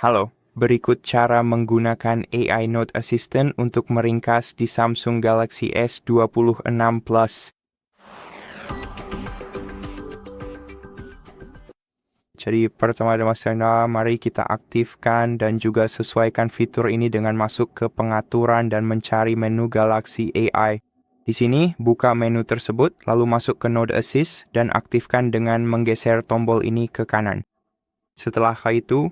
Halo, berikut cara menggunakan AI Note Assistant untuk meringkas di Samsung Galaxy S26 Plus. Jadi pertama-tama mari kita aktifkan dan juga sesuaikan fitur ini dengan masuk ke pengaturan dan mencari menu Galaxy AI. Di sini, buka menu tersebut, lalu masuk ke Note Assist dan aktifkan dengan menggeser tombol ini ke kanan. Setelah itu,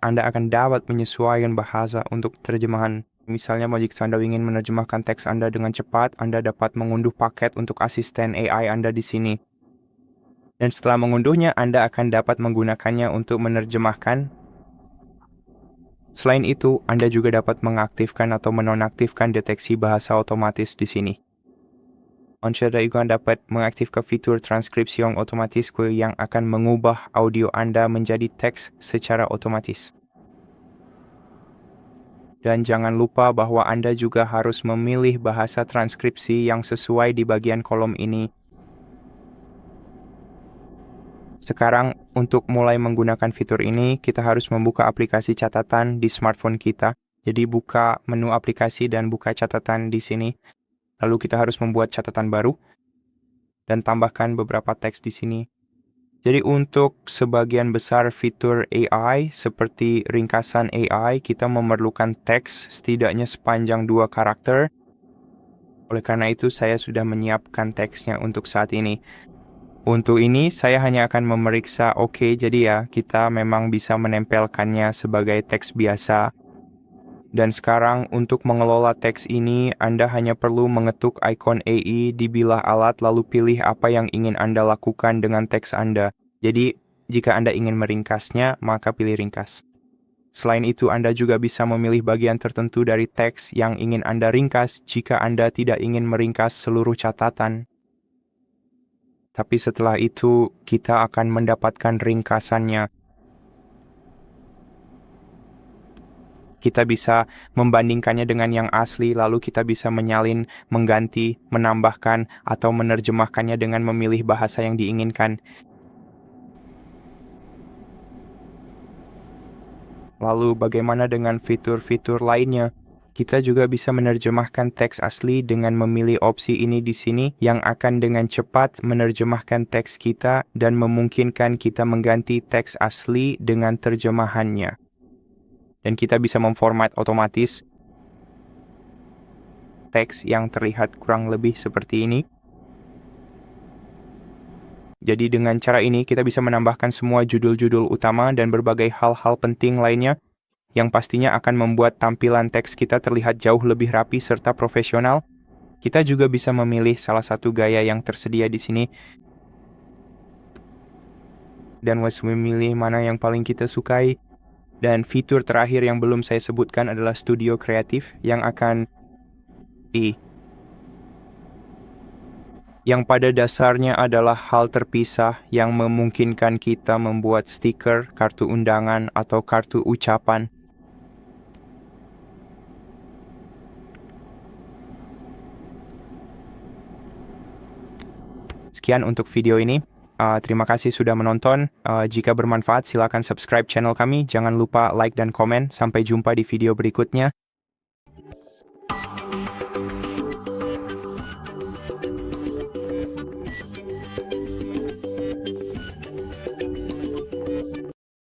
Anda akan dapat menyesuaikan bahasa untuk terjemahan. Misalnya, jika Anda ingin menerjemahkan teks Anda dengan cepat, Anda dapat mengunduh paket untuk asisten AI Anda di sini. Dan setelah mengunduhnya, Anda akan dapat menggunakannya untuk menerjemahkan. Selain itu, Anda juga dapat mengaktifkan atau menonaktifkan deteksi bahasa otomatis di sini. Anda juga dapat mengaktifkan fitur transkripsi yang otomatis yang akan mengubah audio Anda menjadi teks secara otomatis. Dan jangan lupa bahwa Anda juga harus memilih bahasa transkripsi yang sesuai di bagian kolom ini. Sekarang, untuk mulai menggunakan fitur ini, kita harus membuka aplikasi catatan di smartphone kita. Jadi buka menu aplikasi dan buka catatan di sini. Lalu kita harus membuat catatan baru dan tambahkan beberapa teks di sini. Jadi untuk sebagian besar fitur AI seperti ringkasan AI, kita memerlukan teks setidaknya sepanjang 2 karakter. Oleh karena itu, saya sudah menyiapkan teksnya untuk saat ini. Untuk ini, saya hanya akan memeriksa jadi ya, kita memang bisa menempelkannya sebagai teks biasa. Dan sekarang, untuk mengelola teks ini, Anda hanya perlu mengetuk ikon AI di bilah alat lalu pilih apa yang ingin Anda lakukan dengan teks Anda. Jadi, jika Anda ingin meringkasnya, maka pilih ringkas. Selain itu, Anda juga bisa memilih bagian tertentu dari teks yang ingin Anda ringkas jika Anda tidak ingin meringkas seluruh catatan. Tapi setelah itu, kita akan mendapatkan ringkasannya. Kita bisa membandingkannya dengan yang asli, lalu kita bisa menyalin, mengganti, menambahkan, atau menerjemahkannya dengan memilih bahasa yang diinginkan. Lalu bagaimana dengan fitur-fitur lainnya? Kita juga bisa menerjemahkan teks asli dengan memilih opsi ini di sini yang akan dengan cepat menerjemahkan teks kita dan memungkinkan kita mengganti teks asli dengan terjemahannya. Dan kita bisa memformat otomatis teks yang terlihat kurang lebih seperti ini. Jadi dengan cara ini kita bisa menambahkan semua judul-judul utama dan berbagai hal-hal penting lainnya yang pastinya akan membuat tampilan teks kita terlihat jauh lebih rapi serta profesional. Kita juga bisa memilih salah satu gaya yang tersedia di sini dan memilih mana yang paling kita sukai. Dan fitur terakhir yang belum saya sebutkan adalah studio kreatif yang yang pada dasarnya adalah hal terpisah yang memungkinkan kita membuat stiker, kartu undangan, atau kartu ucapan. Sekian untuk video ini. Terima kasih sudah menonton. Jika bermanfaat, silakan subscribe channel kami. Jangan lupa like dan komen. Sampai jumpa di video berikutnya.